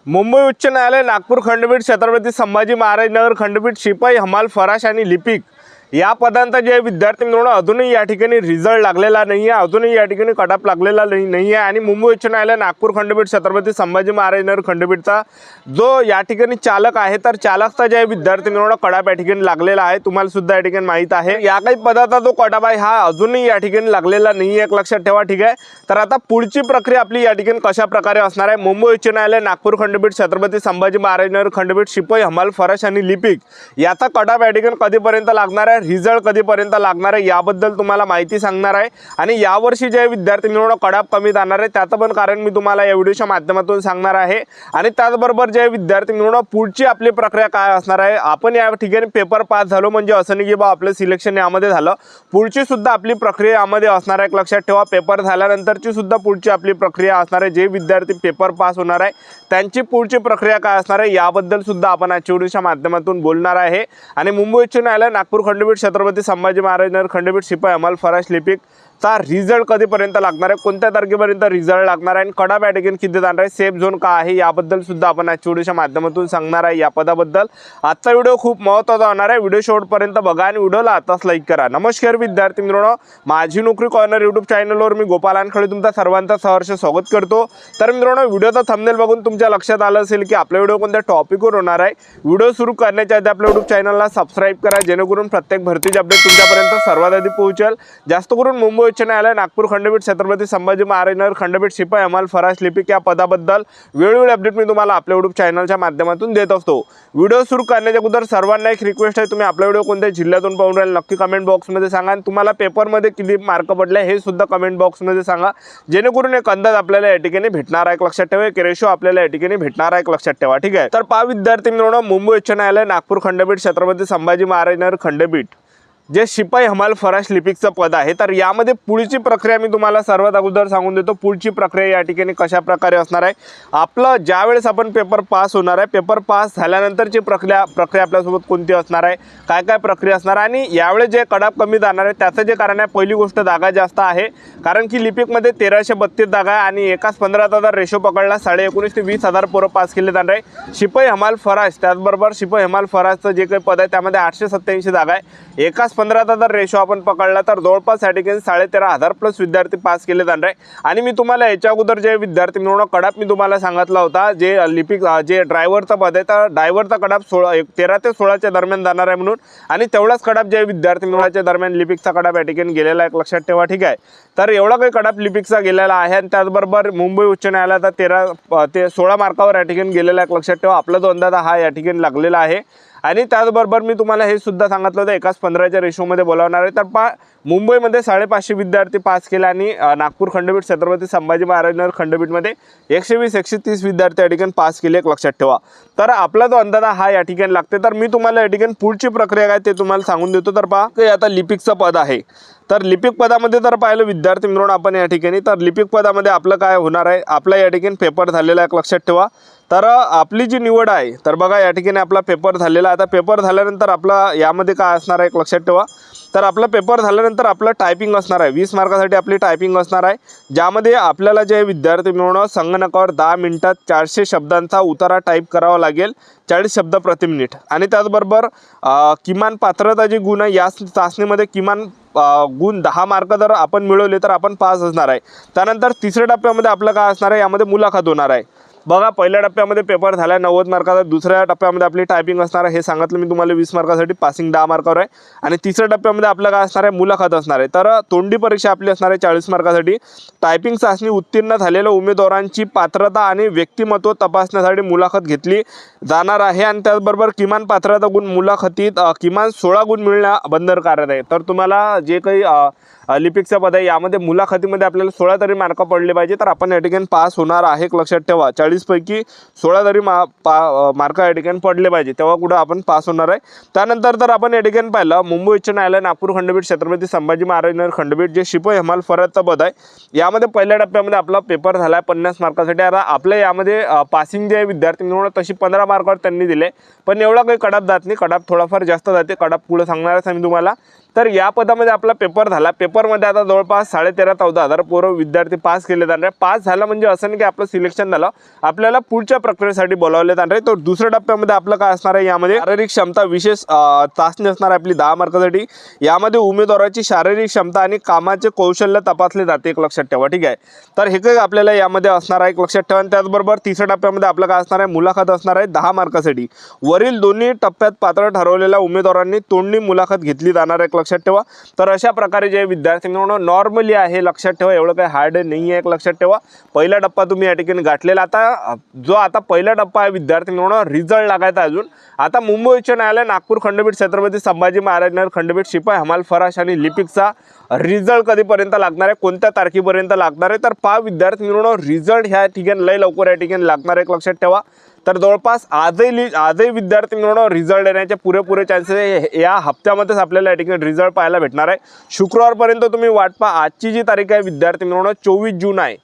मुंबई उच्च न्यायालय, नागपूर खंडपीठ, छत्रपती संभाजी महाराज नगर खंडपीठ, शिपाई, हमाल, फराश आणि लिपिक या पदांचा जे विद्यार्थी मिळून अजूनही या ठिकाणी रिझल्ट लागलेला नाही आहे, अजूनही या ठिकाणी कटअप लागलेला नाही आहे। आणि मुंबई उच्च न्यायालय, नागपूर खंडपीठ, छत्रपती संभाजी महाराज नगर खंडपीठचा जो या ठिकाणी चालक आहे, तर चालकचा जे विद्यार्थी मिळून कटअप या ठिकाणी लागलेला आहे। तुम्हाला सुद्धा या ठिकाणी माहित आहे या काही पदाचा जो कटअप आहे हा अजूनही या ठिकाणी लागलेला नाही आहे, एक लक्षात ठेवा, ठीक आहे। तर आता पुढची प्रक्रिया आपली या ठिकाणी कशा प्रकारे असणार आहे, मुंबई उच्च न्यायालय, नागपूर खंडपीठ, छत्रपती संभाजी महाराज नगर खंडपीठ, शिपाई, हमाल, फराश आणि लिपिक याचा कटअप या ठिकाणी कधीपर्यंत लागणार आहे, रिझल्ट कधीपर्यंत लागणार आहे याबद्दल तुम्हाला माहिती सांगणार आहे। आणि यावर्षी जे विद्यार्थी मिळून कटअप कमी जाणार आहे त्याचं पण कारण मी तुम्हाला या व्हिडिओच्या माध्यमातून सांगणार आहे। आणि त्याचबरोबर जे विद्यार्थी मिळून पुढची आपली प्रक्रिया काय असणार आहे, आपण या ठिकाणी पेपर पास झालो म्हणजे असं नाही की बा आपलं सिलेक्शन यामध्ये झालं, पुढची सुद्धा आपली प्रक्रिया यामध्ये असणार आहे। लक्षात ठेवा, पेपर झाल्यानंतरची सुद्धा पुढची आपली प्रक्रिया असणार आहे। जे विद्यार्थी पेपर पास होणार आहे त्यांची पुढची प्रक्रिया काय असणार आहे याबद्दल सुद्धा आपण आजच्या व्हिडिओच्या माध्यमातून बोलणार आहे। आणि मुंबई उच्च न्यायालय, नागपूर खंडपीठ, छत्रपती संभाजी महाराज नगर खंडपीठ, शिपाई, हमाल, फराश, लिपिक चा रिझल्ट कधीपर्यंत लागणार आहे, कोणत्या तारखेपर्यंत रिझल्ट लागणार आहे आणि कटअप या ठिकाणी किती जाणार आहे, सेफ झोन काय आहे याबद्दल सुद्धा आपण आजच्या व्हिडिओच्या माध्यमातून सांगणार आहे। या पदाबद्दल आजचा व्हिडिओ खूप महत्त्वाचा होणार आहे, व्हिडिओ शेवटपर्यंत बघा आणि व्हिडिओला आताच लाईक करा। नमस्कार विद्यार्थी मित्रांनो, माझी नोकरी कॉर्नर यूट्यूब चॅनलवर मी गोपाल वानखडे तुमचा सर्वांचं सहर्ष स्वागत करतो। तर मित्रांनो, व्हिडिओचा थंबनेल बघून तुमच्या लक्षात आलं असेल की आपला व्हिडिओ कोणत्या टॉपिकवर होणार आहे। व्हिडिओ सुरू करण्याच्या आधी आपल्या यूट्यूब चॅनलला सबस्क्राइब करा, जेणेकरून प्रत्येक भरतीचे अपडेट तुमच्यापर्यंत सर्वात आधी पोहोचेल। जास्त करून मुंबई उच्च न्यायालय, नागपूर खंडपीठ, छत्रपती संभाजी महाराज नगर खंडपीठ, शिपाई, हमाल, फराश, लिपिक या पदाबद्दल वेळोवेळी अपडेट मी तुम्हाला आपल्या यूट्यूब चॅनलच्या माध्यमातून देत असतो। व्हिडिओ सुरू करण्याच्या अगोदर सर्वांना एक रिक्वेस्ट आहे, तुम्ही आपला व्हिडिओ कोणत्या जिल्ह्यातून पाहून राहिले नक्की कमेंट बॉक्समध्ये सांगा आणि तुम्हाला पेपरमध्ये किती मार्क पडले हे सुद्धा कमेंट बॉक्समध्ये सांगा, जेणेकरून एक अंदाज आपल्याला या ठिकाणी भेटणार आहे। लक्षात ठेवा, एक रेशो आपल्याला या ठिकाणी भेटणार आहे, लक्षात ठेवा, ठीक आहे। तर पहा विद्यार्थी मित्रांनो, मुंबई उच्च न्यायालय, नागपूर खंडपीठ, छत्रपती संभाजी महाराज नगर खंडपीठ जे शिपाई, हमाल, फराश, लिपिकचं पद आहे, तर यामध्ये पुढची प्रक्रिया मी तुम्हाला सर्वात अगोदर सांगून देतो। पुढची प्रक्रिया या ठिकाणी कशा प्रकारे असणार आहे, आपलं ज्यावेळेस आपण पेपर पास होणार आहे, पेपर पास झाल्यानंतरची प्रक्रिया आपल्यासोबत कोणती असणार आहे, काय काय प्रक्रिया असणार आहे आणि यावेळेस जे कटअप कमी जाणार आहे त्याचं जे कारण आहे, पहिली गोष्ट जागा जास्त आहे, कारण की लिपिकमध्ये 1332 जागा आहे आणि एकाच 15,000 रेशो पकडला 19,500 ते 20,000 पोरं पास केले जाणार आहे। शिपाई, हमाल, फराश त्याचबरोबर शिपाई, हमाल, फराशचं जे काही पद आहे त्यामध्ये 887 जागा आहे, एकाच 15,000 रेशो आपण पकडला तर जवळपास या ठिकाणी 13,500 प्लस विद्यार्थी पास केले जाणार आहे। आणि मी तुम्हाला याच्या अगोदर जे विद्यार्थी मिळवणं कटअप मी तुम्हाला सांगितला होता, जे लिपिक जे ड्रायव्हरचा पद आहे तर ड्रायव्हरचा कटअप 13 ते 16च्या दरम्यान जाणार आहे म्हणून, आणि तेवढाच कटअप जे विद्यार्थी मिळवण्याच्या दरम्यान लिपिकचा कटअप या ठिकाणी गेलेला आहे, लक्षात ठेवा, ठीक आहे। तर एवढा काही कटअप लिपिकचा गेलेला आहे आणि त्याचबरोबर मुंबई उच्च न्यायालयाचा 13 ते 16 मार्कावर या ठिकाणी गेलेला आहे, लक्षात ठेवा। आपला जो अंदाज हा या ठिकाणी लागलेला आहे। आणि त्याचबरोबर मी तुम्हाला हे सुद्धा सांगितलं होतं एकाच 15च्या रेशोमध्ये बोलावणार आहे। तर मुंबईमध्ये 550 विद्यार्थी पास केले आणि नागपूर खंडपीठ, छत्रपती संभाजी महाराज नगर खंडपीठमध्ये 120-130 विद्यार्थी या ठिकाणी पास केले, लक्षात ठेवा। तर आपला जो अंदाज हा या ठिकाणी लागते, तर मी तुम्हाला या ठिकाणी पुढची प्रक्रिया काय ते तुम्हाला सांगून देतो। तर पहा, आता लिपिकचं पद आहे, तर लिपिक पदामध्ये तर पाहिलं विद्यार्थी मिळून आपण या ठिकाणी, तर लिपिक पदामध्ये आपलं काय होणार आहे, आपला या ठिकाणी पेपर झालेला आहे, लक्षात ठेवा। तर आपली जी निवड आहे, तर बघा या ठिकाणी आपला पेपर झालेला आहे। आता पेपर झाल्यानंतर आपला यामध्ये काय असणार आहे, लक्षात ठेवा। तर आपला पेपर झाल्यानंतर आपलं टायपिंग असणार आहे, 20 मार्कासाठी आपली टायपिंग असणार आहे, ज्यामध्ये आपल्याला जे विद्यार्थी मिळवणं संगणकावर 10 मिनिटात 400 शब्दांचा उतारा टाईप करावा लागेल, 40 शब्द प्रति मिनिट। आणि त्याचबरोबर किमान पात्रता जी गुण आहे या चाचणीमध्ये किमान गुण 10 मार्क जर आपण मिळवले तर आपण पास असणार आहे। त्यानंतर तिसऱ्या टप्प्यामध्ये आपलं काय असणार आहे, यामध्ये मुलाखत होणार आहे। बघा, पहिल्या टप्प्यामध्ये पेपर झाला 90 मार्काचा, दुसऱ्या टप्प्यामध्ये आपली टायपिंग असणार आहे, हे सांगितलं मी तुम्हाला 20 मार्कासाठी, पासिंग 10 मार्कावर आहे। आणि तिसऱ्या टप्प्यामध्ये आपलं काय असणार आहे, मुलाखत असणार आहे। तर तोंडी परीक्षा आपली असणार आहे 40 मार्कासाठी। टायपिंग चाचणी उत्तीर्ण झालेल्या उमेदवारांची पात्रता आणि व्यक्तिमत्व तपासण्यासाठी मुलाखत घेतली जाणार आहे आणि त्याचबरोबर किमान पात्रता गुण मुलाखतीत किमान 16 गुण मिळणे बंधनकारक आहे। तर तुम्हाला जे काही लिपिकचं पद आहे यामध्ये मुलाखतीमध्ये आपल्याला 16 तरी मार्क पडले पाहिजे, तर आपण या ठिकाणी पास होणार आहे, लक्षात ठेवा। 40 पैकी 16 तरी मार्क या ठिकाणी पडले पाहिजे, तेव्हा कुठं आपण पास होणार आहे। त्यानंतर तर आपण या ठिकाणी पाहिलं, मुंबई उच्च न्यायालय, नागपूर खंडपीठ, छत्रपती संभाजी महाराज नगर खंडपीठ जे शिपाई, हमाल, फराशचं पद आहे, यामध्ये पहिल्या टप्प्यामध्ये आपला पेपर झाला आहे 50 मार्कासाठी। आता आपल्या यामध्ये पासिंग जे विद्यार्थी मिळवणं तशी 15 मार्कावर त्यांनी दिले, पण एवढा काही कटअप जात नाही, कटअप थोडाफार जास्त जाते, कटअप पुढे सांगणारच आहे मी तुम्हाला। तर या पदामध्ये आपला पेपर झाला। पेपरमध्ये आता जवळपास 13,500-14,000 पोरं विद्यार्थी पास केले जाणार आहे। पास झाला म्हणजे असं नाही की आपलं सिलेक्शन झालं, आपल्याला पुढच्या प्रक्रियेसाठी बोलावले जाणार आहे। तर दुसऱ्या टप्प्यामध्ये आपलं काय असणार आहे, यामध्ये शारीरिक क्षमता विशेष चाचणी असणार आहे आपली 10 मार्कासाठी। यामध्ये उमेदवाराची शारीरिक क्षमता आणि कामाचे कौशल्य तपासले जाते, एक लक्षात ठेवा, ठीक आहे। तर हे काही आपल्याला यामध्ये असणार आहे, एक लक्षात ठेवा। त्याचबरोबर तिसऱ्या टप्प्यामध्ये आपलं काय असणार आहे, मुलाखत असणार आहे 10 मार्कासाठी। वरील दोन्ही टप्प्यात पात्र ठरवलेल्या उमेदवारांनी तोंडी मुलाखत घेतली जाणार आहे, एक लक्षात ठेवा। तर अशा प्रकारे जे विद्यार्थी मित्रांनो नॉर्मली आहे, लक्षात ठेवा, एवढं काही हार्ड नाही आहे, एक लक्षात ठेवा। पहिला टप्पा तुम्ही या ठिकाणी गाठलेला। आता पहिला टप्पा आहे विद्यार्थी मित्रांनो, रिझल्ट लागायचा अजून। आता मुंबई उच्च न्यायालय नागपूर खंडपीठ छत्रपती संभाजी महाराज नगर खंडपीठ शिपाई हमाल फराश आणि लिपिकचा रिझल्ट कधीपर्यंत लागणार आहे, कोणत्या तारखेपर्यंत लागणार आहे, तर पहा विद्यार्थी मित्रांनो रिझल्ट ह्या ठिकाणी लय लवकर या ठिकाणी लागणार आहे, एक लक्षात ठेवा। तर जवळपास आजही विद्यार्थी मित्रांनो रिझल्ट येण्याचे पुरेपुरे चान्सेस आहे। या हप्त्यामध्येच आपल्याला या ठिकाणी रिझल्ट पाहायला भेटणार आहे। शुक्रवारपर्यंत तुम्ही वाट पहा। आजची जी तारीख आहे विद्यार्थी मित्रांनो 24 जून आहे,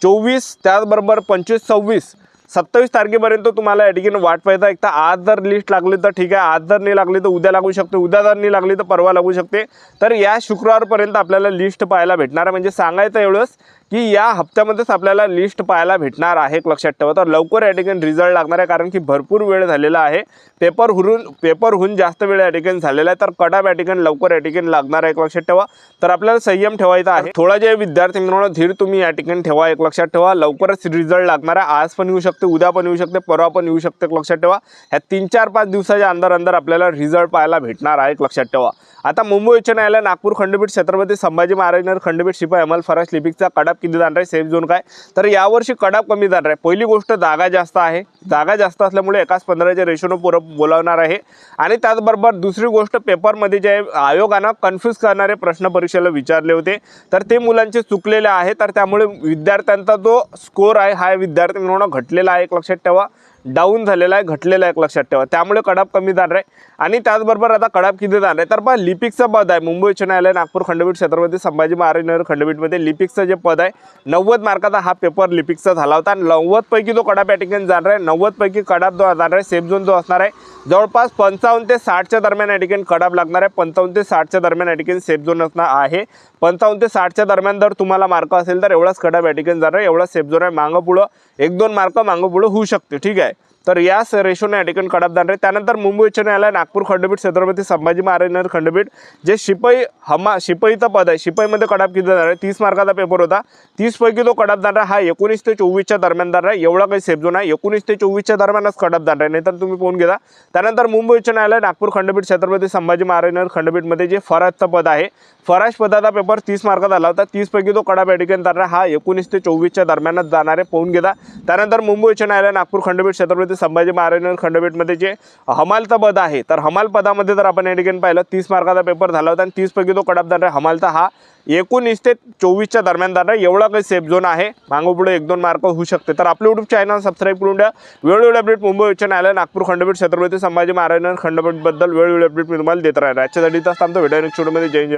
24 त्याचबरोबर 25, 26, 27 तारखेपर्यंत तुम्हाला या ठिकाणी वाट पाहायचा। एक तर आज जर लिस्ट लागली तर ठीक आहे, आज जर नाही लागली तर उद्या लागू शकते, उद्या जर नाही लागली तर परवा लागू शकते। तर या शुक्रवारपर्यंत आपल्याला लिस्ट पाहायला भेटणार आहे। म्हणजे सांगायचं एवढंच की या हप्त्यामध्येच आपल्याला लिस्ट पाहायला भेटणार आहे, एक लक्षात ठेवा। तर लवकर या ठिकाणी रिझल्ट लागणार आहे, कारण की भरपूर वेळ झालेला आहे। पेपरहून जास्त वेळ या ठिकाणी झालेला आहे। तर कट ऑफ या ठिकाणी लवकर या ठिकाणी लागणार आहे, एक लक्षात ठेवा। तर आपल्याला संयम ठेवायचा आहे थोडा। जे विद्यार्थी मित्रांनो धीर तुम्ही या ठिकाणी ठेवा, एक लक्षात ठेवा। लवकरच रिझल्ट लागणार आहे, आज पण येऊ शकते, उद्या पण येऊ शकते, परवा पण येऊ शकते, एक लक्षात ठेवा। ह्या 3-4-5 दिवसाच्या अंदर आपल्याला रिझल्ट पाहायला भेटणार आहे, एक लक्षात ठेवा। आता मुंबई उच्च न्यायालय नागपूर खंडपीठ छत्रपती संभाजी महाराज नगर खंडपीठ शिपाई हमाल फराश लिपिकचा कट ऑफ किती जाणार आहे, सेफ झोन काय, तर यावर्षी कट ऑफ कमी जाणार आहे। पहिली गोष्ट जागा जास्त आहे, जागा जास्त असल्यामुळे एकाच 15च्या रेशोनं पोरं बोलावणार आहे। आणि त्याचबरोबर दुसरी गोष्ट, पेपरमध्ये जे आयोगानं कन्फ्यूज करणारे प्रश्न परीक्षेला विचारले होते तर ते मुलांचे चुकलेले आहे। तर त्यामुळे विद्यार्थ्यांचा जो स्कोर आहे हा विद्यार्थी मित्रांनो घटलेला आहे, एक लक्षात ठेवा, डाऊन झालेला आहे, घटलेला आहे, एक लक्षात ठेवा। त्यामुळे कट ऑफ कमी जाणार आहे। आणि त्याचबरोबर आता कट ऑफ किती जाणार आहे, तर पहा लिपिकचं पद आहे मुंबई उच्च न्यायालय नागपूर खंडपीठ छत्रपती संभाजी महाराज नगर खंडपीठमध्ये लिपिकचं जे पद आहे 90 मार्काचा हा पेपर लिपिकचा झाला होता। 90 पैकी जो कट ऑफ या ठिकाणी जाणार आहे, 90 पैकी कट ऑफ जो जाणार आहे सेफ झोन जो असणार आहे जवळपास 55 ते 60च्या दरम्यान या ठिकाणी कट ऑफ लागणार आहे। 55 ते 60च्या दरम्यान या ठिकाणी सेफ झोन असणार आहे। 55 ते 60च्या दरम्यान जर तुम्हाला मार्क असेल तर एवढाच कट ऑफ या ठिकाणी जाणार आहे, एवढा सेफ झोन आहे। मागं पुढं 1-2 मार्क मागं पुढं होऊ शकते, ठीक आहे। तर या रेशोने या ठिकाणी कट ऑफ जाणार आहे। त्यानंतर मुंबई उच्च न्यायालय नागपूर खंडपीठ छत्रपती संभाजी महाराज नगर खंडपीठ जे शिपाईचं पद आहे, शिपाईमध्ये कट ऑफ किती जाणार आहे, 30 मार्काचा पेपर होता, 30 पैकी जो कट ऑफ जाणार हा 19 ते 24च्या दरम्यान जाणार आहे। एवढा काही सेफ झोन आहे, 19 ते 24च्या दरम्यानच कट ऑफ जाणार आहे, नाहीतर तुम्ही पाहून घ्या। त्यानंतर मुंबई उच्च न्यायालय नागपूर खंडपीठ छत्रपती संभाजी महाराज नगर खंडपीठमध्ये जे फराजचं पद आहे, फराज पदाचा पेपर 30 मार्काचा आला होता, 30 पैकी जो कट ऑफ या ठिकाणी जाणार हा 19 ते 24च्या दरम्यानच जाणार आहे, पाहून घ्या। त्यानंतर मुंबई उच्च न्यायालय नागपूर खंडपीठ छत्रपती संभाजी महाराज नगर खंडपीठमध्ये जे हमालचं पद आहे, तर हमाल पदामध्ये जर आपण या ठिकाणी पाहिलं 30 मार्काचा पेपर झाला होता आणि 30 पैकी जो कट ऑफ जाणार आहे हमालचा हा 19 ते 24च्या दरम्यान जाणार आहे। एवढा काही सेफ झोन आहे, मागं पुढे 1-2 मार्क होऊ शकते। तर आपलं यूट्यूब चॅनल सबस्क्राईब करून द्या। वेळोवेळी अपडेट मुंबई उच्च न्यायालय नागपूर खंडपीठ छत्रपती संभाजी महाराज नगर खंडपीठबद्दल वेळोवेळी अपडेट मी तुम्हाला देत राहणार। आजच्यासाठी तास थांबतो, भेटूया नेक्स्ट व्हिडिओमध्ये। जय जय।